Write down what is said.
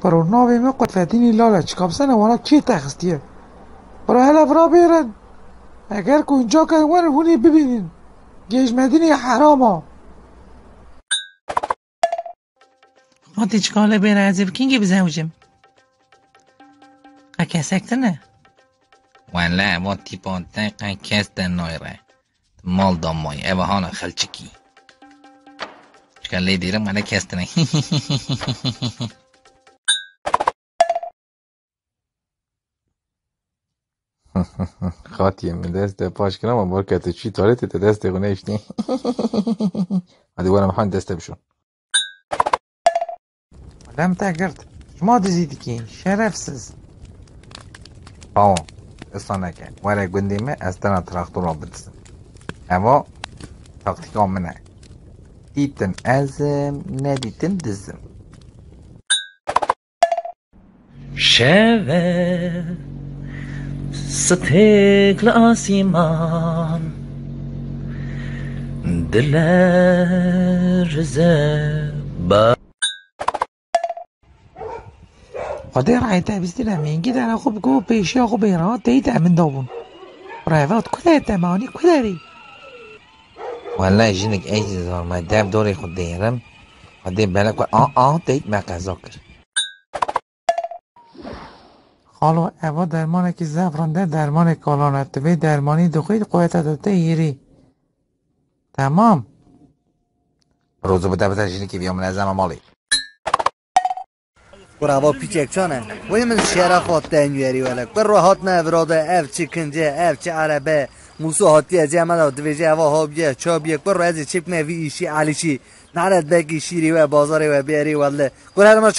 برو ناوی می قتلتینی لاله چکابسنه والا کی تخستیه برو هلا برا بیرن اگر که اونجا که هونی ببینین گیش مدینی حراما خاطی چکاله بیره از بکنگی بزنوشم قکسکت نه ولی ما تیپان تقا کس در نایره مال دامای اوه هانا خلچکی چکاله دیرم ولی کس تنه خاطیه من دست پاش کنم و برکت چی تاریت تا دست گونه اشتی هدی وارم حان دسته بشون لم تقرت شما دزیدی که شرفسز tamam sana ki vare gündeme astana traktör bitsin ama taktik amına ditin azim ne ditin dizim شوه ستقل آسیمان دل رزه قدر عيتا بستنا مينجي دانا خوب جو بيشي خوب بيرا تيتا من دابون برايفات كلها تماني كلاري والله جنك اي زار ما داب دوري خود دیرم خود بالك تيت ما قزاكر خالو اوا درمانه که زفرانده درمان کالانت به درمانی دخوید قویت داده یری تمام روزو بده جنکی بیام لازم مالی برا پیچک چانه وی من شهر خواهد دنیاری ولک بر راحت نوراده اف چی کنجه اف چی عربه موسو هاتی از یمن و دویجه هوا هابیه چابیه بر از چیپ نوی ایشی علیشی نرد بگی شیری و بازاری و بیاری وله گره ما